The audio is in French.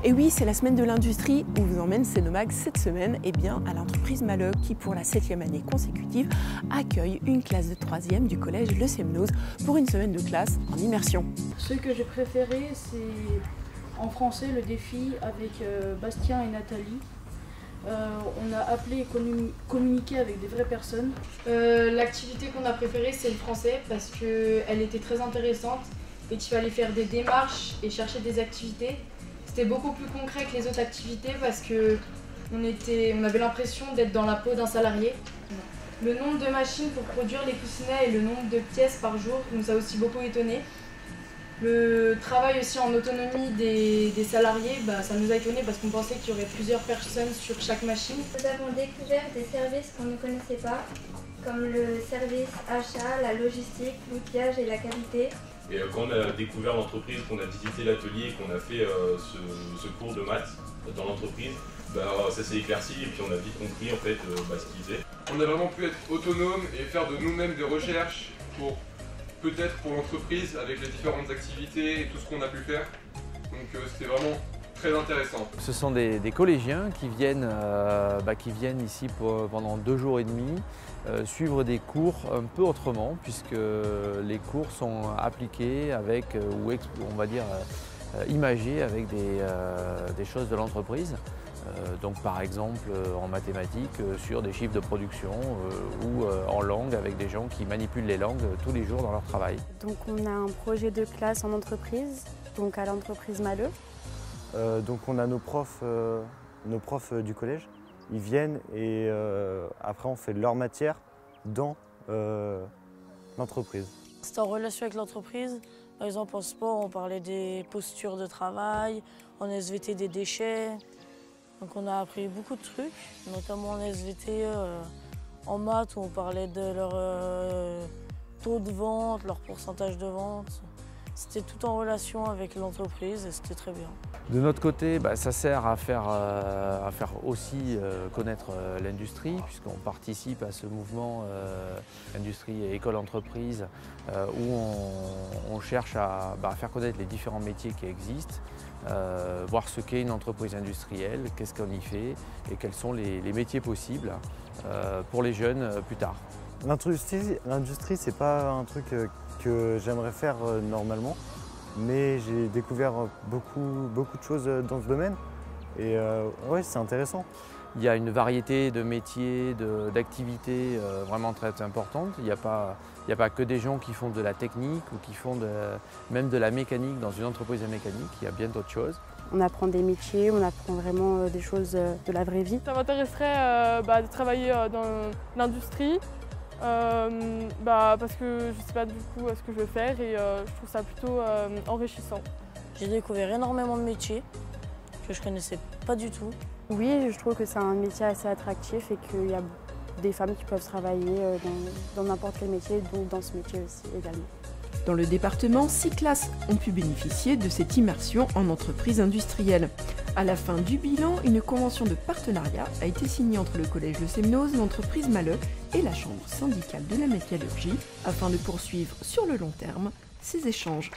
Et oui, c'est la semaine de l'industrie où vous emmène Cénomag cette semaine à l'entreprise Malle qui, pour la 7e année consécutive, accueille une classe de 3e du collège Le Semnoz pour une semaine de classe en immersion. Ce que j'ai préféré, c'est en français le défi avec Bastien et Nathalie. On a appelé et communiqué avec des vraies personnes. L'activité qu'on a préférée, c'est le français parce qu'elle était très intéressante et qu'il fallait faire des démarches et chercher des activités. C'était beaucoup plus concret que les autres activités parce qu'on avait l'impression d'être dans la peau d'un salarié. Le nombre de machines pour produire les coussinets et le nombre de pièces par jour nous a aussi beaucoup étonnés. Le travail aussi en autonomie des salariés, ça nous a étonnés parce qu'on pensait qu'il y aurait plusieurs personnes sur chaque machine. Nous avons découvert des services qu'on ne connaissait pas, comme le service achat, la logistique, l'outillage et la qualité. Et quand on a découvert l'entreprise, qu'on a visité l'atelier et qu'on a fait ce cours de maths dans l'entreprise, ça s'est éclairci et puis on a vite compris en fait ce qu'ils faisaient. On a vraiment pu être autonome et faire de nous-mêmes des recherches pour l'entreprise avec les différentes activités et tout ce qu'on a pu faire. Donc c'était vraiment très intéressant. Ce sont des collégiens qui viennent ici pendant 2 jours et demi suivre des cours un peu autrement puisque les cours sont appliqués avec, on va dire, imagés avec des choses de l'entreprise. Donc par exemple en mathématiques sur des chiffres de production ou en langue avec des gens qui manipulent les langues tous les jours dans leur travail. Donc on a un projet de classe en entreprise, donc à l'entreprise Malle. Donc on a nos profs du collège, ils viennent et après on fait leur matière dans l'entreprise. C'est en relation avec l'entreprise. Par exemple en sport on parlait des postures de travail, en SVT des déchets. Donc on a appris beaucoup de trucs, notamment en SVT, en maths où on parlait de leur taux de vente, leur pourcentage de vente. C'était tout en relation avec l'entreprise et c'était très bien. De notre côté, ça sert à faire aussi connaître l'industrie puisqu'on participe à ce mouvement industrie et école-entreprise où on cherche à faire connaître les différents métiers qui existent, voir ce qu'est une entreprise industrielle, qu'est-ce qu'on y fait et quels sont les métiers possibles pour les jeunes plus tard. L'industrie, c'est pas un truc que j'aimerais faire normalement, mais j'ai découvert beaucoup de choses dans ce domaine et ouais, c'est intéressant. Il y a une variété de métiers, d'activités vraiment très importantes. Il n'y a pas que des gens qui font de la technique ou qui font même de la mécanique dans une entreprise de mécanique, il y a bien d'autres choses. On apprend des métiers, on apprend vraiment des choses de la vraie vie. Ça m'intéresserait de travailler dans l'industrie parce que je ne sais pas du coup ce que je veux faire et je trouve ça plutôt enrichissant. J'ai découvert énormément de métiers que je ne connaissais pas du tout. Oui, je trouve que c'est un métier assez attractif et qu'il y a des femmes qui peuvent travailler dans n'importe quel métier, donc dans ce métier aussi également. Dans le département, 6 classes ont pu bénéficier de cette immersion en entreprise industrielle. À la fin du bilan, une convention de partenariat a été signée entre le collège Le Semnoz, l'entreprise Malle et la chambre syndicale de la métallurgie afin de poursuivre sur le long terme ces échanges.